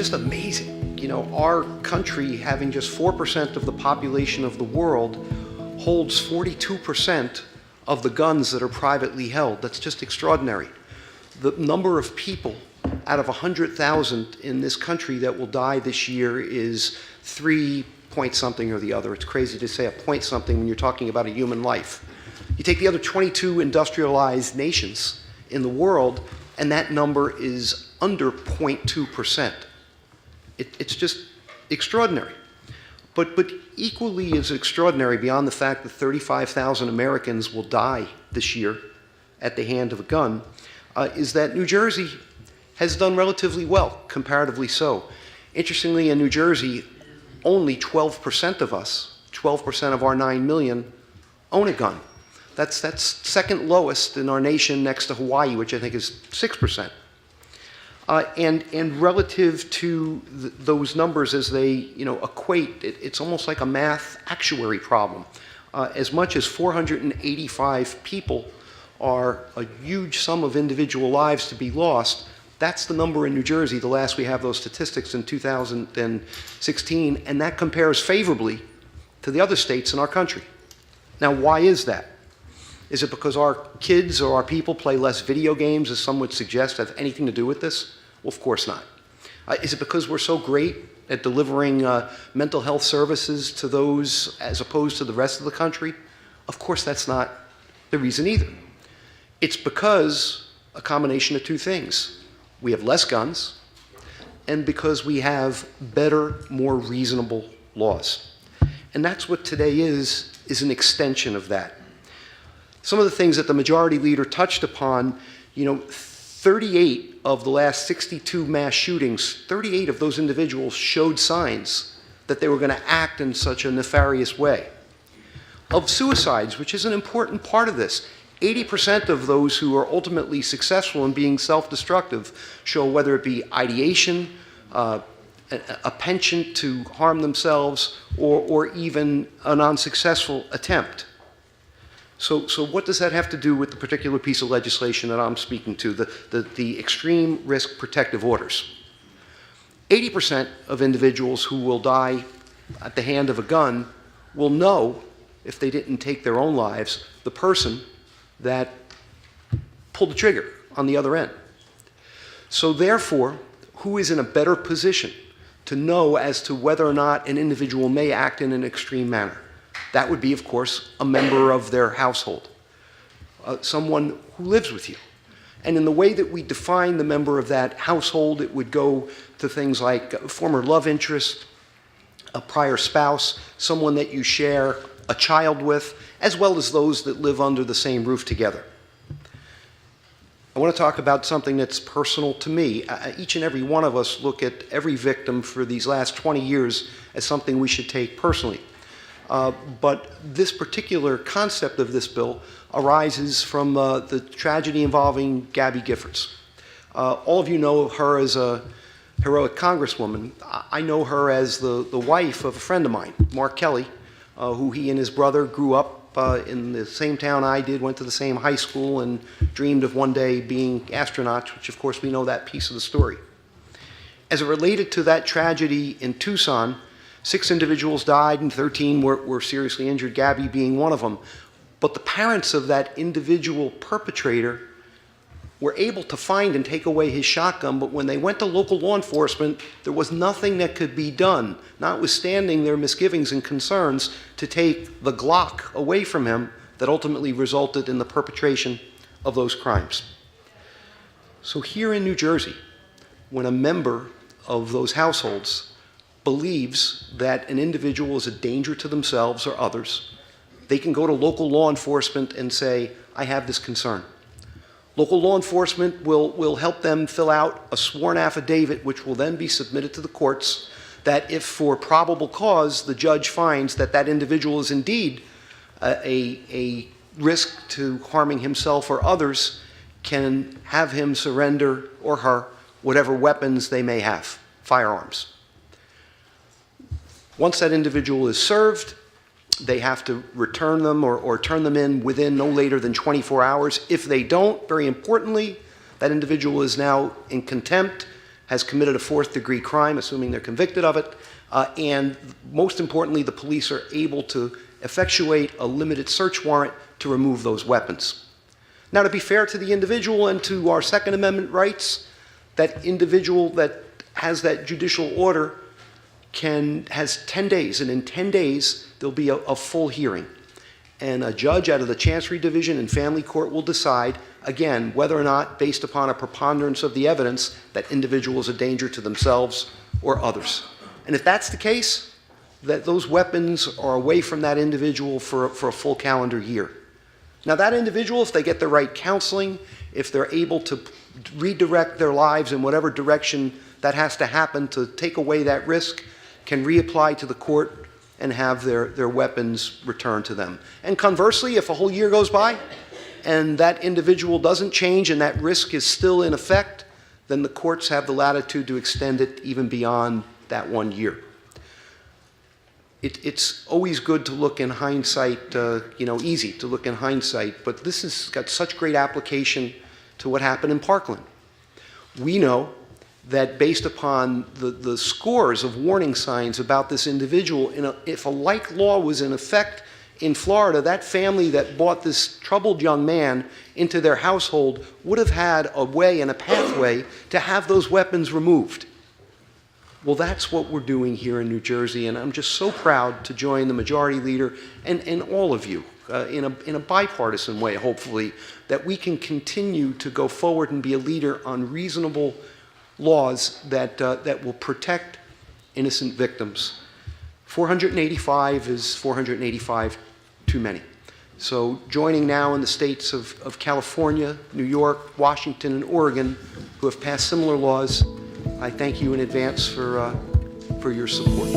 just amazing. You know, our country, having just 4% of the population of the world, holds 42% of the guns that are privately held. That's just extraordinary. The number of people out of 100,000 in this country that will die this year is 3 point something or the other. It's crazy to say a point something when you're talking about a human life. You take the other 22 industrialized nations in the world, and that number is under 0.2%. It's just extraordinary. But equally as extraordinary, beyond the fact that 35,000 Americans will die this year at the hand of a gun, is that New Jersey has done relatively well, comparatively so. Interestingly, in New Jersey, only 12% of us, 12% of our 9 million, own a gun. That's second lowest in our nation, next to Hawaii, which I think is 6%. And relative to those numbers as they equate, it's almost like a math actuary problem. As much as 485 people are a huge sum of individual lives to be lost. That's the number in New Jersey, the last we have those statistics in 2016, and that compares favorably to the other states in our country. Now, why is that? Is it because our kids or our people play less video games, as some would suggest, have anything to do with this? Well, of course not. Is it because we're so great at delivering mental health services to those as opposed to the rest of the country? Of course, that's not the reason either. It's because a combination of two things. We have less guns, and because we have better, more reasonable laws. And that's what today is an extension of that. Some of the things that the majority leader touched upon, 38 of the last 62 mass shootings, 38 of those individuals showed signs that they were going to act in such a nefarious way. Of suicides, which is an important part of this, 80% of those who are ultimately successful in being self-destructive show whether it be ideation, a penchant to harm themselves, or even an unsuccessful attempt. So what does that have to do with the particular piece of legislation that I'm speaking to, the extreme risk protective orders? 80% of individuals who will die at the hand of a gun will know, if they didn't take their own lives, the person that pulled the trigger on the other end. So therefore, who is in a better position to know as to whether or not an individual may act in an extreme manner? That would be, of course, a member of their household, someone who lives with you. And in the way that we define the member of that household, it would go to things like a former love interest, a prior spouse, someone that you share a child with, as well as those that live under the same roof together. I want to talk about something that's personal to me. Each and every one of us look at every victim for these last 20 years as something we should take personally. But this particular concept of this bill arises from the tragedy involving Gabby Giffords. All of you know her as a heroic congresswoman. I know her as the wife of a friend of mine, Mark Kelly, who he and his brother grew up in the same town I did, went to the same high school, and dreamed of one day being astronauts, which of course we know that piece of the story. As it related to that tragedy in Tucson, 6 individuals died and 13 were seriously injured, Gabby being one of them. But the parents of that individual perpetrator were able to find and take away his shotgun, but when they went to local law enforcement, there was nothing that could be done, notwithstanding their misgivings and concerns, to take the Glock away from him that ultimately resulted in the perpetration of those crimes. So here in New Jersey, when a member of those households believes that an individual is a danger to themselves or others, they can go to local law enforcement and say, I have this concern. Local law enforcement will help them fill out a sworn affidavit, which will then be submitted to the courts, that if for probable cause the judge finds that that individual is indeed a risk to harming himself or others, can have him surrender, or her, whatever weapons they may have, firearms. Once that individual is served, they have to return them or turn them in within no later than 24 hours. If they don't, very importantly, that individual is now in contempt, has committed a fourth-degree crime, assuming they're convicted of it, and most importantly, the police are able to effectuate a limited search warrant to remove those weapons. Now, to be fair to the individual and to our Second Amendment rights, that individual that has that judicial order has 10 days, and in 10 days, there'll be a full hearing. And a judge out of the Chancery Division and Family Court will decide, again, whether or not, based upon a preponderance of the evidence, that individual is a danger to themselves or others. And if that's the case, that those weapons are away from that individual for a full calendar year. Now, that individual, if they get the right counseling, if they're able to redirect their lives in whatever direction that has to happen to take away that risk, can reapply to the court and have their weapons returned to them. And conversely, if a whole year goes by and that individual doesn't change and that risk is still in effect, then the courts have the latitude to extend it even beyond that 1 year. It's always good to look in hindsight, easy to look in hindsight, but this has got such great application to what happened in Parkland. We know that based upon the scores of warning signs about this individual, if a like law was in effect in Florida, that family that brought this troubled young man into their household would have had a way and a pathway to have those weapons removed. Well, that's what we're doing here in New Jersey, and I'm just so proud to join the majority leader and all of you in a bipartisan way, hopefully, that we can continue to go forward and be a leader on reasonable laws that will protect innocent victims. 485 is 485 too many. So joining now in the states of California, New York, Washington, and Oregon, who have passed similar laws, I thank you in advance for your support.